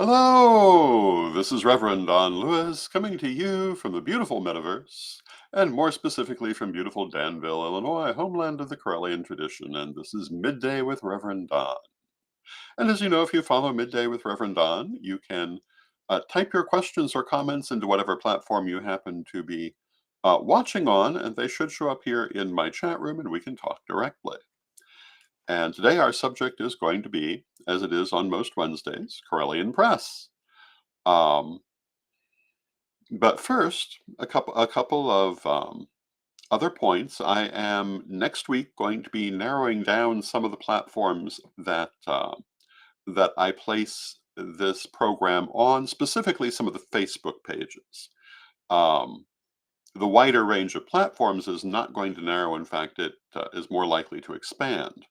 Hello, this is Reverend Don Lewis coming to you from the beautiful metaverse, and more specifically from beautiful Danville, Illinois, homeland of the Correllian tradition. And this is Midday with Reverend Don. And as you know, if you follow Midday with Reverend Don, you can type your questions or comments into whatever platform you happen to be watching on, and they should show up here in my chat room, and we can talk directly. And today our subject is going to be, as it is on most Wednesdays, Correllian Press. But first, a couple of other points. I am next week going to be narrowing down some of the platforms that I place this program on, specifically some of the Facebook pages. Um, the wider range of platforms is not going to narrow. In fact, it is more likely to expand.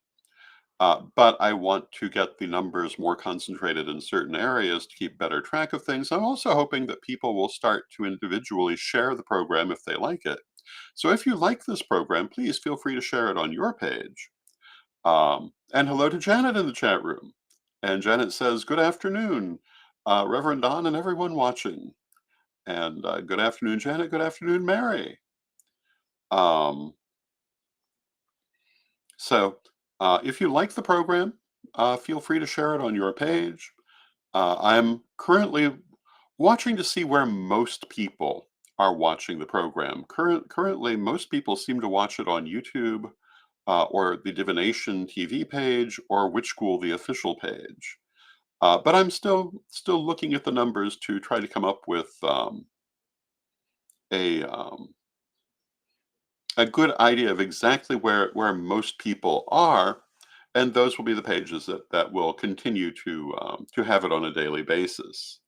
But I want to get the numbers more concentrated in certain areas to keep better track of things. I'm also hoping that people will start to individually share the program if they like it. So if you like this program, please feel free to share it on your page. And hello to Janet in the chat room. And Janet says, good afternoon, Reverend Don and everyone watching. And good afternoon, Janet. Good afternoon, Mary. Um, So if you like the program, feel free to share it on your page. I'm currently watching to see where most people are watching the program. Currently, most people seem to watch it on YouTube or the Divination TV page or Witch School, the official page. But I'm still looking at the numbers to try to come up with a um, a good idea of exactly where most people are, and those will be the pages that will continue to have it on a daily basis.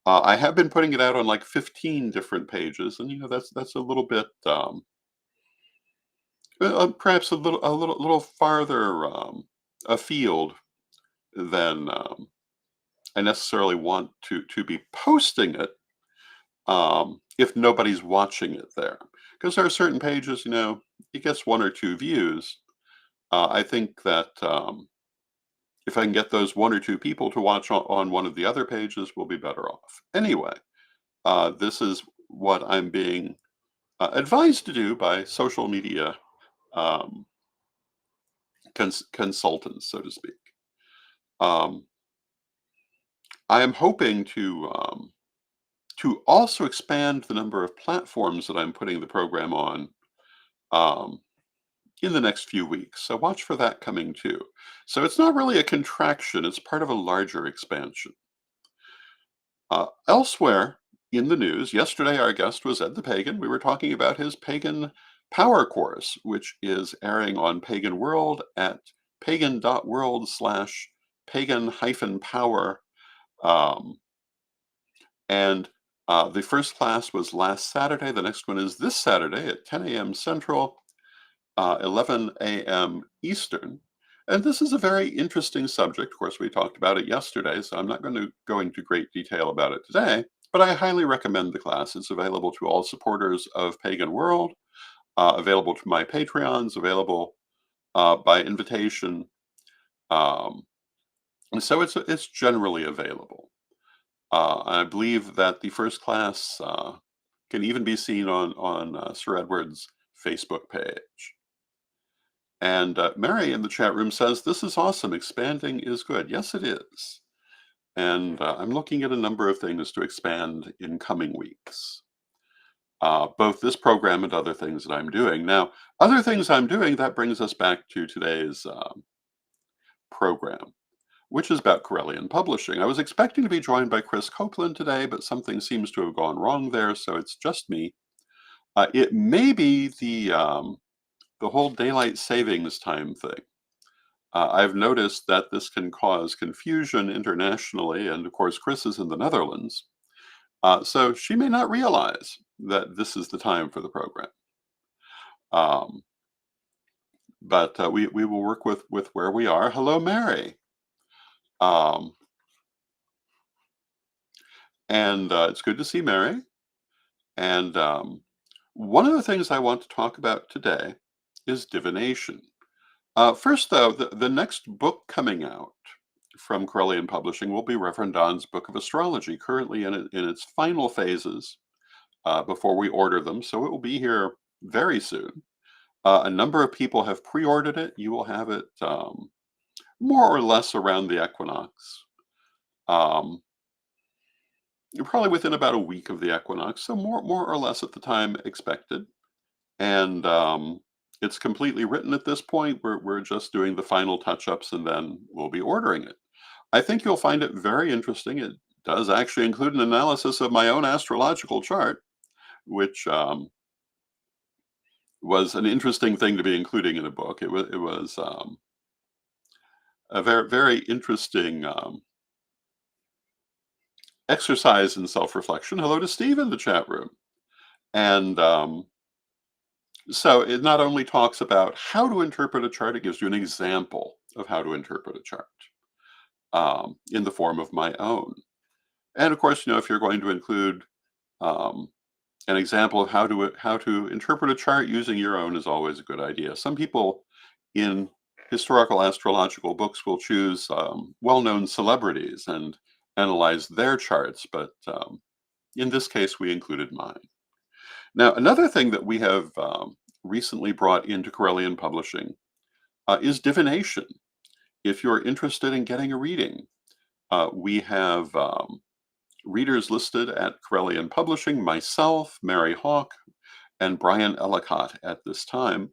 I have been putting it out on like 15 different pages, and that's a little bit perhaps a little farther afield than I necessarily want to be posting it if nobody's watching it there, because there are certain pages, it gets one or two views. I think that if I can get those one or two people to watch on one of the other pages, we'll be better off. Anyway, this is what I'm being advised to do by social media um, consultants, so to speak. Um, I am hoping to also expand the number of platforms that I'm putting the program on um, in the next few weeks. So watch for that coming too. So it's not really a contraction, it's part of a larger expansion. Elsewhere in the news, yesterday our guest was Ed the Pagan. We were talking about his Pagan Power course, which is airing on Pagan World at pagan.world/pagan-power. Um, and the first class was last Saturday. The next one is this Saturday at 10 a.m. Central, 11 a.m. Eastern. And this is a very interesting subject. Of course, we talked about it yesterday, so I'm not going to go into great detail about it today, but I highly recommend the class. It's available to all supporters of Pagan World, available to my Patreons, available by invitation. Um, and so it's generally available. I believe that the first class can even be seen on Sir Edward's Facebook page. And Mary in the chat room says, this is awesome. Expanding is good. Yes, it is. And I'm looking at a number of things to expand in coming weeks, both this program and other things that I'm doing. Now, other things I'm doing, that brings us back to today's program, which is about Correllian Publishing. I was expecting to be joined by Krys Copeland today, but something seems to have gone wrong there, so it's just me. It may be the whole daylight savings time thing. I've noticed that this can cause confusion internationally, and of course, Krys is in the Netherlands. So she may not realize that this is the time for the program. Um, but we will work with where we are. Hello, Mary. Um, and it's good to see Mary. And one of the things I want to talk about today is divination. First, though, the next book coming out from Correllian Publishing will be Rev Don's Book of Astrology, currently in its final phases before we order them. So it will be here very soon. A number of people have pre-ordered it. You will have it more or less around the equinox. Um, Probably within about a week of the equinox, so more or less at the time expected. And it's completely written at this point. We're just doing the final touch-ups, and then we'll be ordering it. I think you'll find it very interesting. It does actually include an analysis of my own astrological chart, which was an interesting thing to be including in a book. It was a very interesting exercise in self-reflection. Hello to Steve in the chat room. And so it not only talks about how to interpret a chart, it gives you an example of how to interpret a chart in the form of my own. And of course, if you're going to include um, an example of how to interpret a chart using your own is always a good idea. Some people in historical astrological books will choose well-known celebrities and analyze their charts, but in this case, we included mine. Now, another thing that we have recently brought into Correllian Publishing is divination. If you're interested in getting a reading, we have readers listed at Correllian Publishing, myself, Mary Hawk, and Brian Ellicott at this time.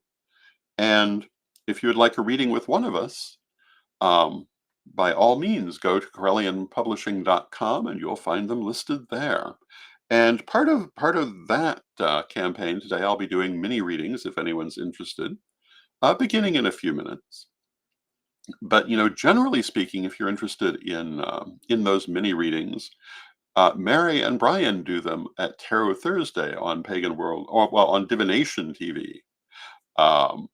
And if you would like a reading with one of us, by all means, go to correllianpublishing.com and you'll find them listed there. And part of that campaign today, I'll be doing mini readings if anyone's interested, beginning in a few minutes. But generally speaking, if you're interested in those mini readings, Mary and Brian do them at Tarot Thursday on Pagan World, or well, on Divination TV, um,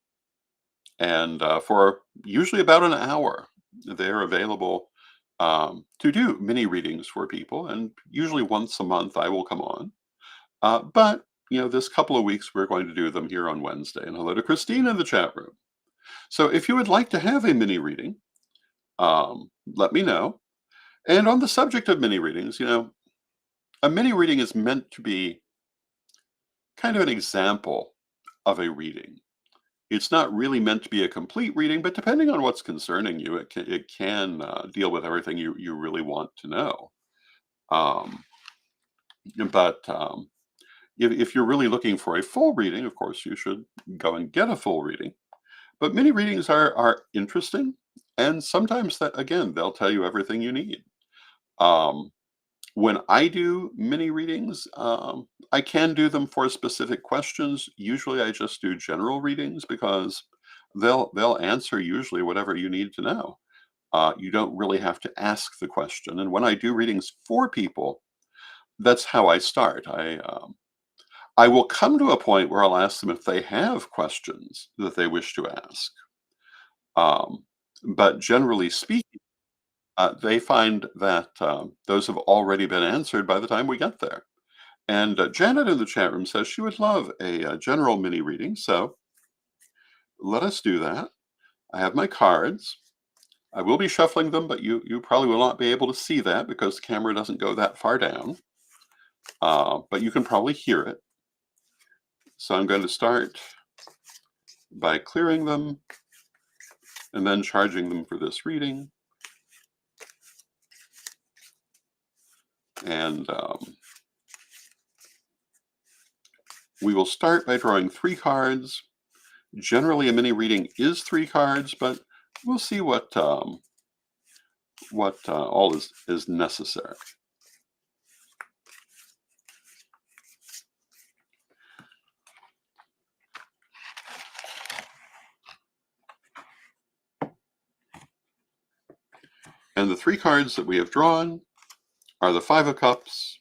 and for usually about an hour, they're available to do mini readings for people, and usually once a month I will come on. But this couple of weeks we're going to do them here on Wednesday. And hello to Christine in the chat room. So if you would like to have a mini reading, let me know. And on the subject of mini readings, a mini reading is meant to be kind of an example of a reading. It's not really meant to be a complete reading, but depending on what's concerning you, it can deal with everything you really want to know. Um, but if you're really looking for a full reading, of course, you should go and get a full reading. But mini readings are interesting, and sometimes that again they'll tell you everything you need. Um, when I do mini readings, I can do them for specific questions. Usually, I just do general readings because they'll answer usually whatever you need to know. You don't really have to ask the question. And when I do readings for people, that's how I start. I will come to a point where I'll ask them if they have questions that they wish to ask. Um, but generally speaking, they find that those have already been answered by the time we get there. And Janet in the chat room says she would love a general mini reading. So let us do that. I have my cards. I will be shuffling them, but you probably will not be able to see that because the camera doesn't go that far down. But you can probably hear it. So I'm going to start by clearing them and then charging them for this reading. And we will start by drawing 3 cards. Generally, a mini reading is 3 cards, but we'll see what all is necessary. And the 3 cards that we have drawn are the 5 of Cups,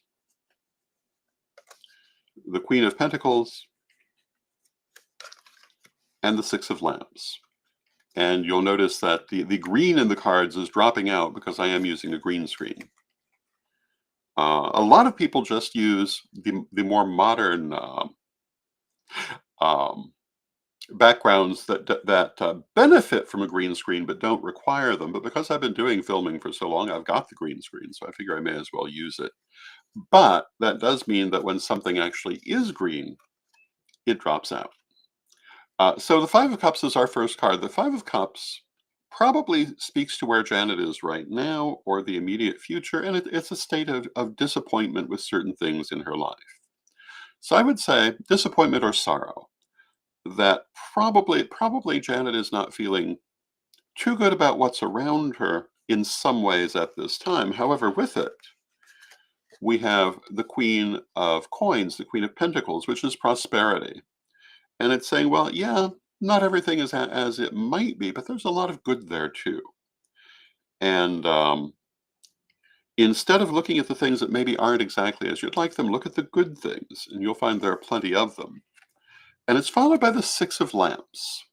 the Queen of Pentacles, and the 6 of Lamps. And you'll notice that the green in the cards is dropping out because I am using a green screen. A lot of people just use the more modern um, backgrounds that benefit from a green screen but don't require them. But because I've been doing filming for so long, I've got the green screen, so I figure I may as well use it. But that does mean that when something actually is green, it drops out. So the Five of Cups is our first card. The Five of Cups probably speaks to where Janet is right now or the immediate future, and it's a state of disappointment with certain things in her life. So I would say disappointment or sorrow. That probably Janet is not feeling too good about what's around her in some ways at this time. However, with it, we have the Queen of Coins, the Queen of Pentacles, which is prosperity. And it's saying, well, yeah, not everything is as it might be, but there's a lot of good there too. And instead of looking at the things that maybe aren't exactly as you'd like them, look at the good things, and you'll find there are plenty of them. And it's followed by the Six of Lamps.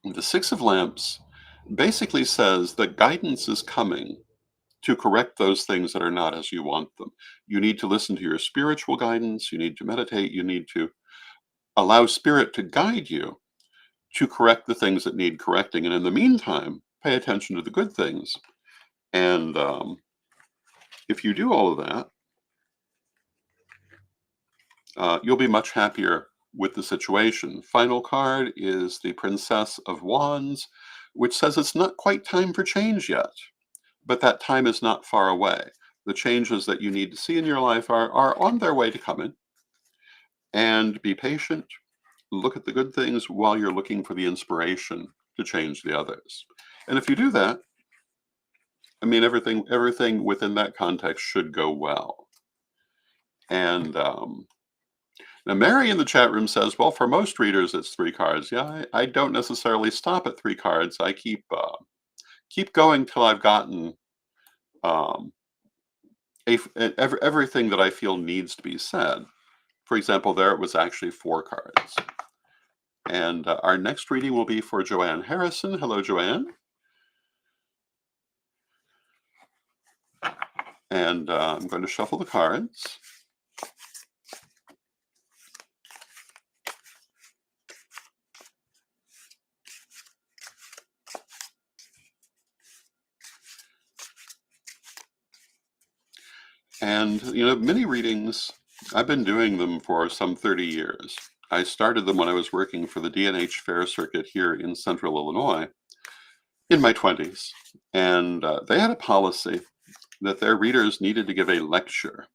The Six of Lamps basically says that guidance is coming to correct those things that are not as you want them. You need to listen to your spiritual guidance. You need to meditate. You need to allow spirit to guide you to correct the things that need correcting. And in the meantime, pay attention to the good things. And if you do all of that, you'll be much happier with the situation. Final card is the Princess of Wands, which says it's not quite time for change yet, but that time is not far away. The changes that you need to see in your life are on their way to coming. And be patient. Look at the good things while you're looking for the inspiration to change the others. And if you do that, I mean, everything within that context should go well. And now Mary in the chat room says, well, for most readers, it's 3 cards. Yeah, I don't necessarily stop at 3 cards. I keep going till I've gotten um, everything that I feel needs to be said. For example, there it was actually 4 cards. And our next reading will be for Joanne Harrison. Hello, Joanne. And I'm going to shuffle the cards. And, mini readings, I've been doing them for some 30 years. I started them when I was working for the D&H Fair Circuit here in Central Illinois in my 20s. And they had a policy that their readers needed to give a lecture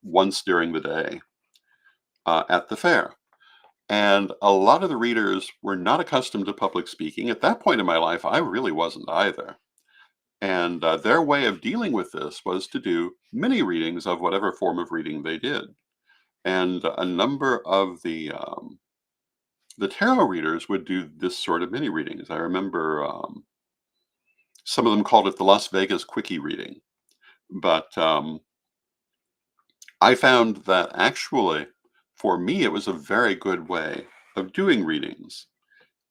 once during the day at the fair. And a lot of the readers were not accustomed to public speaking. At that point in my life, I really wasn't either. And their way of dealing with this was to do mini readings of whatever form of reading they did. And a number of the tarot readers would do this sort of mini readings. I remember some of them called it the Las Vegas Quickie reading. But I found that actually, for me, it was a very good way of doing readings,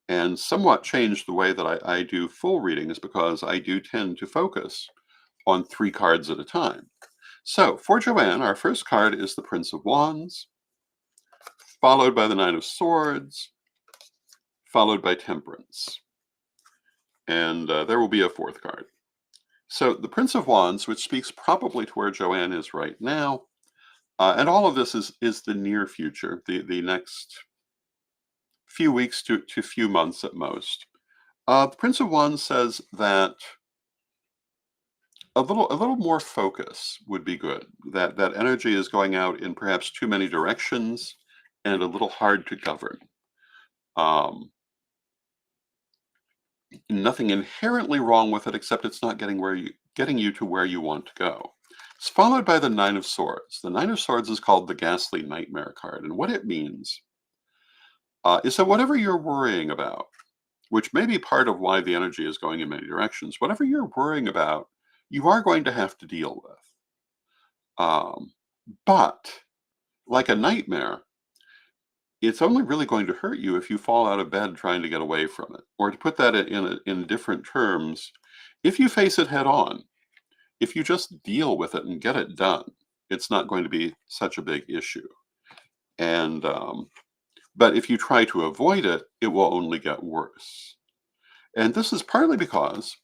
and somewhat changed the way that I do full readings, because I do tend to focus on 3 cards at a time. So for Joanne, our first card is the Prince of Wands, followed by the Nine of Swords, followed by Temperance. And there will be a 4th card. So the Prince of Wands, which speaks probably to where Joanne is right now, and all of this is the near future, the next few weeks to few months at most. The Prince of Wands says that a little more focus would be good. That energy is going out in perhaps too many directions and a little hard to govern. Nothing inherently wrong with it, except it's not getting you to where you want to go. It's followed by the Nine of Swords. The Nine of Swords is called the Ghastly Nightmare card, and what it means is that whatever you're worrying about, which may be part of why the energy is going in many directions, whatever you're worrying about, you are going to have to deal with. But like a nightmare, it's only really going to hurt you if you fall out of bed trying to get away from it. Or to put that in different terms, if you face it head on, if you just deal with it and get it done, it's not going to be such a big issue. And But if you try to avoid it, it will only get worse. And this is partly because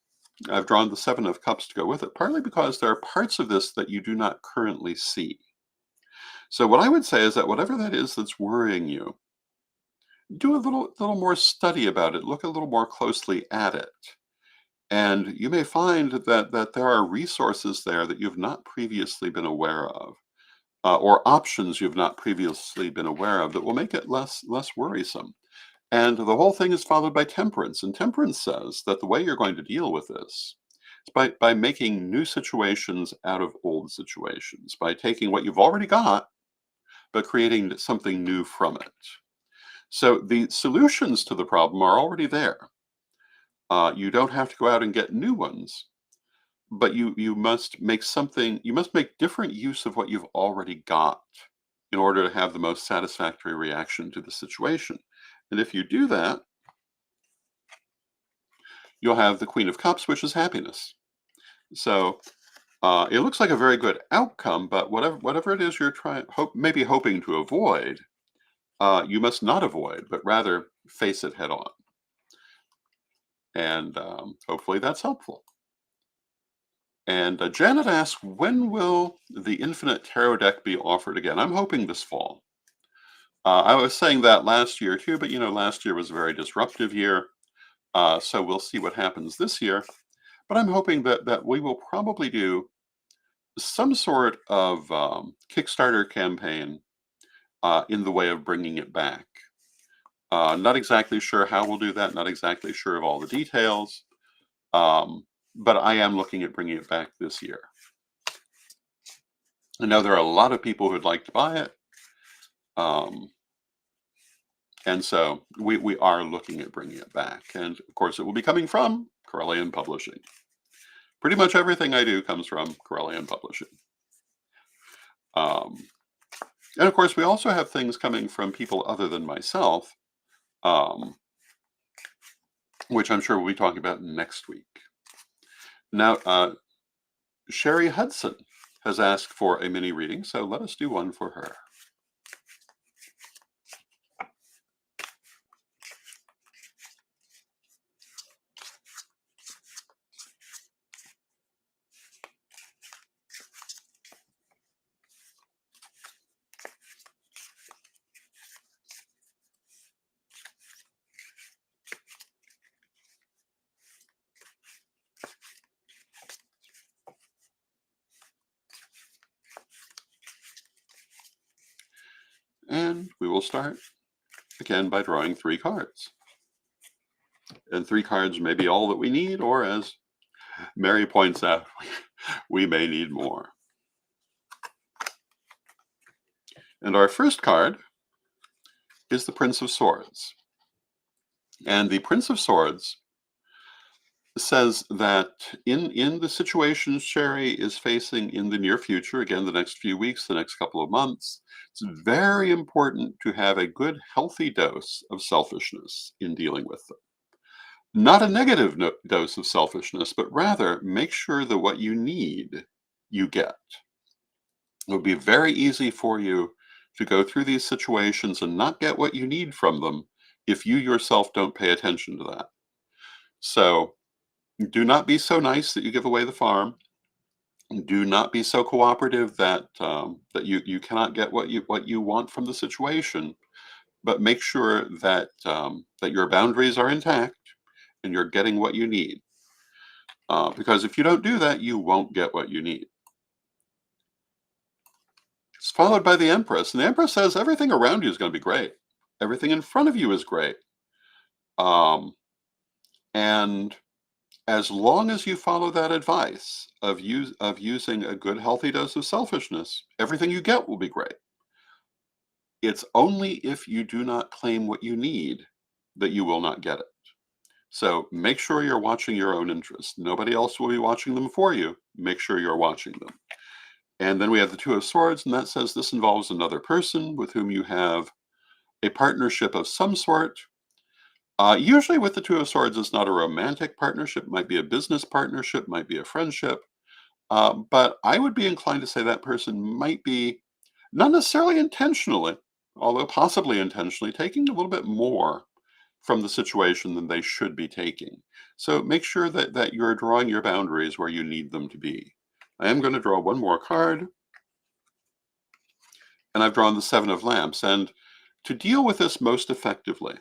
I've drawn the Seven of Cups to go with it, partly because there are parts of this that you do not currently see. So what I would say is that whatever that is that's worrying you, do a little more study about it, look a little more closely at it. And you may find that there are resources there that you've not previously been aware of, or options you've not previously been aware of that will make it less worrisome. And the whole thing is followed by temperance. And temperance says that the way you're going to deal with this is by making new situations out of old situations, by taking what you've already got, but creating something new from it. So the solutions to the problem are already there. You don't have to go out and get new ones, but you must make something, you must make different use of what you've already got in order to have the most satisfactory reaction to the situation. And if you do that, you'll have the Queen of Cups, which is happiness. So it looks like a very good outcome, but whatever it is you're maybe hoping to avoid, you must not avoid, but rather face it head on. And hopefully that's helpful. And Janet asks, when will the Infinite Tarot deck be offered again? I'm hoping this fall. I was saying that last year too, but last year was a very disruptive year. So we'll see what happens this year. But I'm hoping that we will probably do some sort of Kickstarter campaign in the way of bringing it back. Not exactly sure how we'll do that, not exactly sure of all the details, but I am looking at bringing it back this year. I know there are a lot of people who'd like to buy it, and so we are looking at bringing it back. And of course, it will be coming from Correllian Publishing. Pretty much everything I do comes from Correllian Publishing. And of course, we also have things coming from people other than myself, which I'm sure we'll be talking about next week. Now, Sherry Hudson has asked for a mini reading, so let us do one for her. And we will start again by drawing 3 cards. And 3 cards may be all that we need, or as Mary points out, we may need more. And our first card is the Prince of Swords. And the Prince of Swords says that in the situation Sherry is facing in the near future, again, the next few weeks, the next couple of months, it's very important to have a good, healthy dose of selfishness in dealing with them. Not a negative dose of selfishness, but rather make sure that what you need, you get. It would be very easy for you to go through these situations and not get what you need from them if you yourself don't pay attention to that. So do not be so nice that you give away the farm. Do not be so cooperative that that you cannot get what you want from the situation. But make sure that that your boundaries are intact and you're getting what you need. Because if you don't do that, you won't get what you need. It's followed by the Empress, and the Empress says everything around you is going to be great. Everything in front of you is great. And as long as you follow that advice of using a good, healthy dose of selfishness, everything you get will be great. It's only if you do not claim what you need that you will not get it. So make sure you're watching your own interests. Nobody else will be watching them for you. Make sure you're watching them. And then we have the Two of Swords, and that says this involves another person with whom you have a partnership of some sort. Usually with the Two of Swords, it's not a romantic partnership. It might be a business partnership, might be a friendship. But I would be inclined to say that person might be, not necessarily intentionally, although possibly intentionally, taking a little bit more from the situation than they should be taking. So make sure that you're drawing your boundaries where you need them to be. I am going to draw one more card, and I've drawn the Seven of Lamps. And to deal with this most effectively,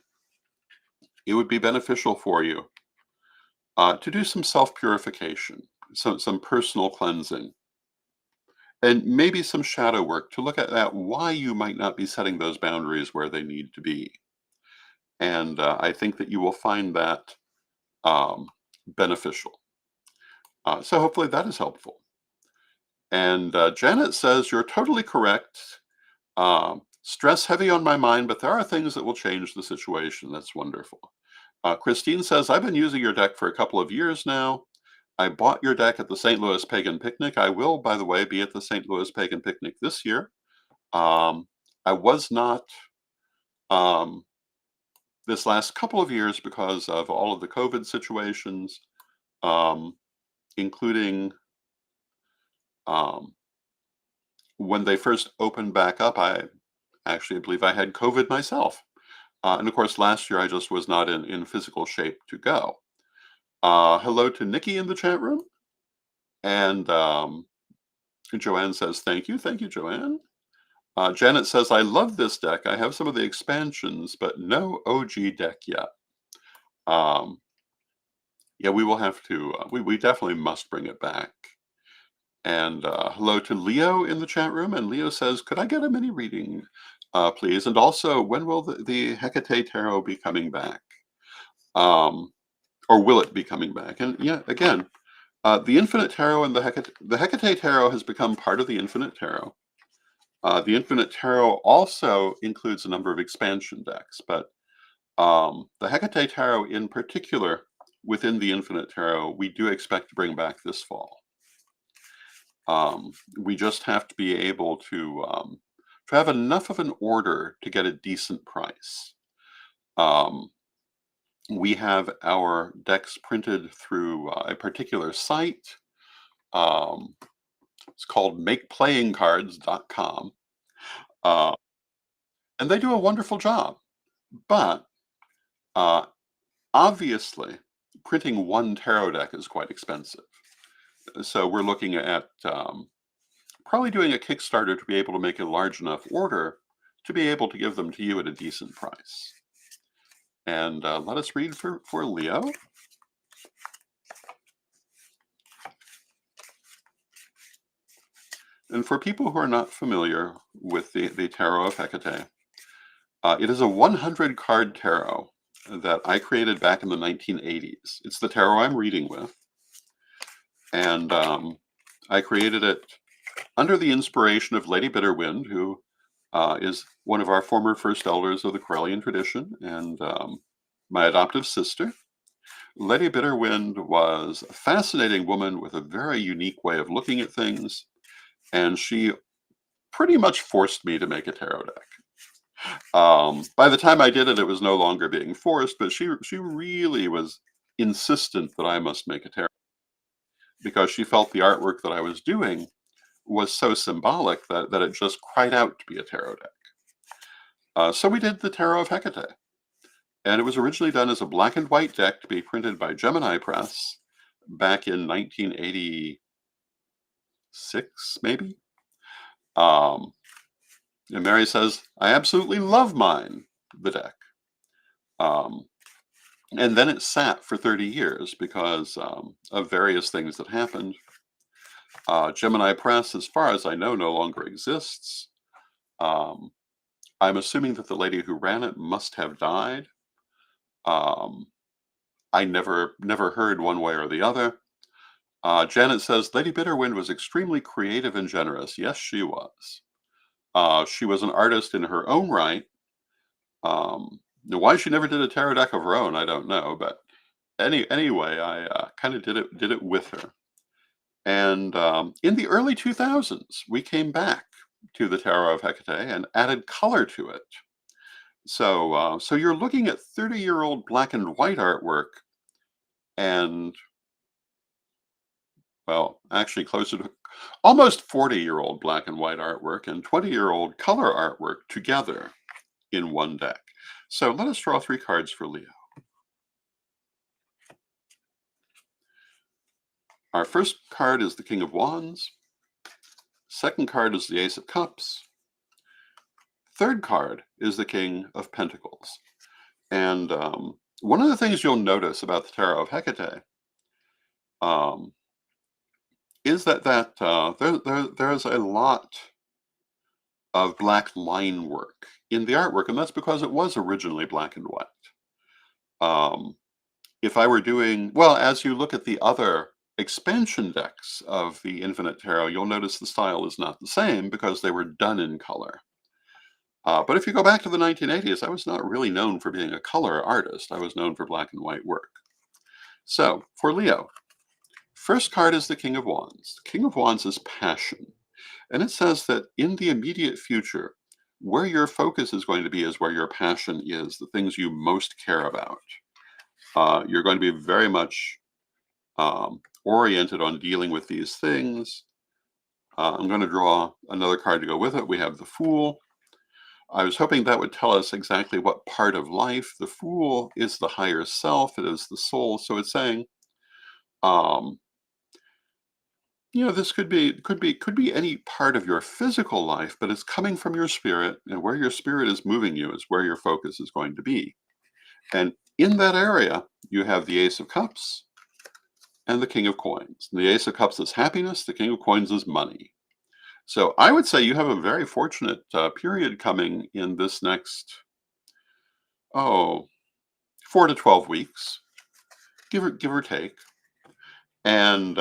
it would be beneficial for you to do some self-purification, some personal cleansing, and maybe some shadow work to look at why you might not be setting those boundaries where they need to be. And I think that you will find that um, beneficial. So hopefully that is helpful. And Janet says, you're totally correct. Stress heavy on my mind, but there are things that will change the situation. That's wonderful. Christine says, I've been using your deck for a couple of years now. I bought your deck at the St. Louis Pagan Picnic. I will, by the way, be at the St. Louis Pagan Picnic this year. I was not um, this last couple of years because of all of the COVID situations, um, including um, when they first opened back up. I actually believe I had COVID myself. And of course, last year I just was not in physical shape to go. Hello to Nikki in the chat room. And Joanne says, thank you. Thank you, Joanne. Janet says, I love this deck. I have some of the expansions, but no OG deck yet. Yeah, we will have to, we definitely must bring it back. And hello to Leo in the chat room. And Leo says, could I get a mini reading, please? And also, when will the Hecate Tarot be coming back? Or will it be coming back? And yeah, again, the Infinite Tarot and the Hecate Tarot has become part of the Infinite Tarot. The Infinite Tarot also includes a number of expansion decks, but the Hecate Tarot in particular, within the Infinite Tarot, we do expect to bring back this fall. We just have to be able to have enough of an order to get a decent price. We have our decks printed through a particular site. It's called makeplayingcards.com. And they do a wonderful job. But uh, obviously, printing one tarot deck is quite expensive. So we're looking at probably doing a Kickstarter to be able to make a large enough order to be able to give them to you at a decent price. And let us read for Leo. And for people who are not familiar with the Tarot of Hecate, it is a 100 card tarot that I created back in the 1980s. It's the tarot I'm reading with. And I created it under the inspiration of Lady Bitterwind, who is one of our former first elders of the Correllian tradition, and my adoptive sister. Lady Bitterwind was a fascinating woman with a very unique way of looking at things, and she pretty much forced me to make a tarot deck. By the time I did it, it was no longer being forced, but she really was insistent that I must make a tarot because she felt the artwork that I was doing was so symbolic that it just cried out to be a tarot deck. So we did the Tarot of Hecate. And it was originally done as a black and white deck to be printed by Gemini Press back in 1986, maybe. And Mary says, I absolutely love mine, the deck. And then it sat for 30 years because of various things that happened. Gemini Press, as far as I know, no longer exists. I'm assuming that the lady who ran it must have died. I never heard one way or the other. Janet says, Lady Bitterwind was extremely creative and generous. Yes, she was. She was an artist in her own right. Why she never did a tarot deck of her own, I don't know. But anyway, I kind of did it with her. And in the early 2000s, we came back to the Tarot of Hecate and added color to it. So you're looking at 30-year-old black and white artwork and, well, actually closer to almost 40-year-old black and white artwork and 20-year-old color artwork together. in one deck. So let us draw 3 cards for Leo. Our first card is the King of Wands. Second card is the Ace of Cups. Third card is the King of Pentacles. And one of the things you'll notice about the Tarot of Hecate um, is that there's a lot of black line work in the artwork, and that's because it was originally black and white. If I were doing, well, as you look at the other expansion decks of the Infinite Tarot, you'll notice the style is not the same because they were done in color. But if you go back to the 1980s, I was not really known for being a color artist. I was known for black and white work. So for Leo, first card is the King of Wands. The King of Wands is passion. And it says that in the immediate future, where your focus is going to be is where your passion is, the things you most care about. You're going to be very much oriented on dealing with these things. I'm going to draw another card to go with it. We have the Fool. I was hoping that would tell us exactly what part of life. The Fool is the higher self. It is the soul. So it's saying, this could be any part of your physical life, but it's coming from your spirit, and where your spirit is moving you is where your focus is going to be. And in that area, you have the Ace of Cups and the King of Coins. And the Ace of Cups is happiness. The King of Coins is money. So I would say you have a very fortunate period coming in this next, 4 to 12 weeks, give or take. And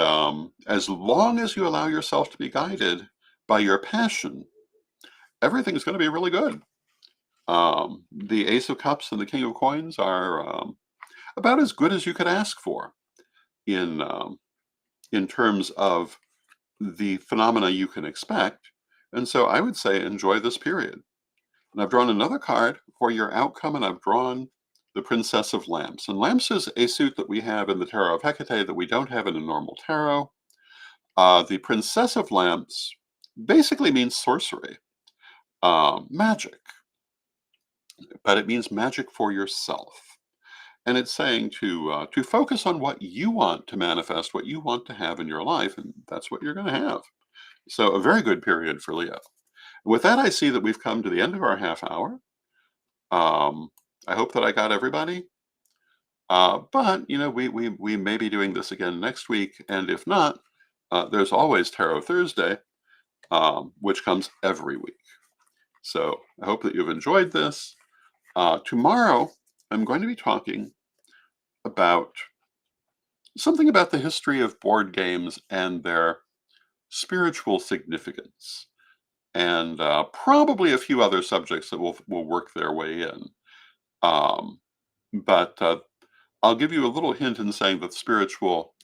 as long as you allow yourself to be guided by your passion, everything's going to be really good. The Ace of Cups and the King of Coins are about as good as you could ask for in terms of the phenomena you can expect. And so I would say enjoy this period. And I've drawn another card for your outcome, and I've drawn the Princess of Lamps. And Lamps is a suit that we have in the Tarot of Hecate that we don't have in a normal tarot. The Princess of Lamps basically means sorcery, magic, but it means magic for yourself. And it's saying to focus on what you want to manifest, what you want to have in your life, and that's what you're going to have. So a very good period for Leo. With that, I see that we've come to the end of our half hour. I hope that I got everybody. But we may be doing this again next week, and if not, there's always Tarot Thursday, which comes every week. So I hope that you've enjoyed this. Tomorrow, I'm going to be talking about something about the history of board games and their spiritual significance, and probably a few other subjects that will work their way in. But I'll give you a little hint in saying that the spiritual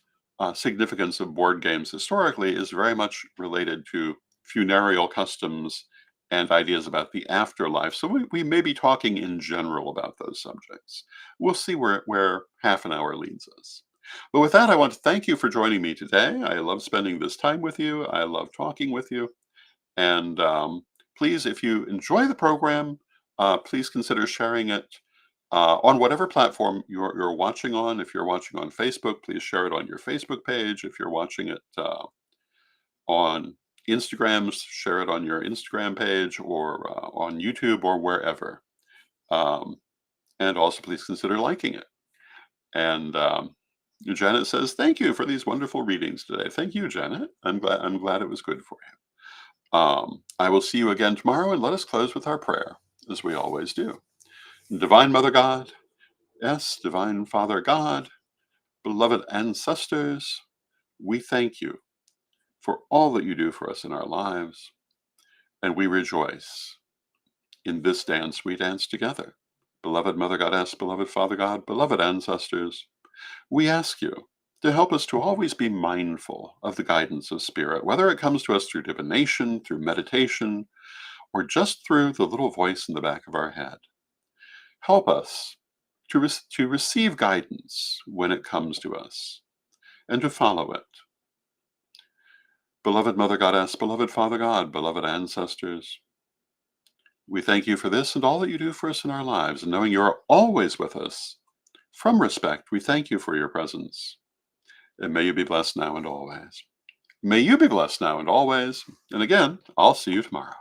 significance of board games historically is very much related to funereal customs and ideas about the afterlife. So we may be talking in general about those subjects. We'll see where half an hour leads us. But with that, I want to thank you for joining me today. I love spending this time with you. I love talking with you. And please, if you enjoy the program, please consider sharing it on whatever platform you're watching on. If you're watching on Facebook, please share it on your Facebook page. If you're watching it on Instagram, share it on your Instagram page, or on YouTube, or wherever. And also please consider liking it. And Janet says, thank you for these wonderful readings today. Thank you, Janet. I'm glad it was good for you. I will see you again tomorrow, and let us close with our prayer, as we always do. Divine Mother God, yes, Divine Father God, beloved ancestors, we thank you for all that you do for us in our lives, and we rejoice in this dance we dance together. Beloved Mother Goddess, beloved Father God, beloved ancestors, we ask you to help us to always be mindful of the guidance of Spirit, whether it comes to us through divination, through meditation, or just through the little voice in the back of our head. Help us to receive guidance when it comes to us, and to follow it. Beloved Mother Goddess, beloved Father God, beloved ancestors, We thank you for this and all that you do for us in our lives, and knowing you are always with us. From respect, we thank you for your presence, and may you be blessed now and always. May you be blessed now and always. And again, I'll see you tomorrow.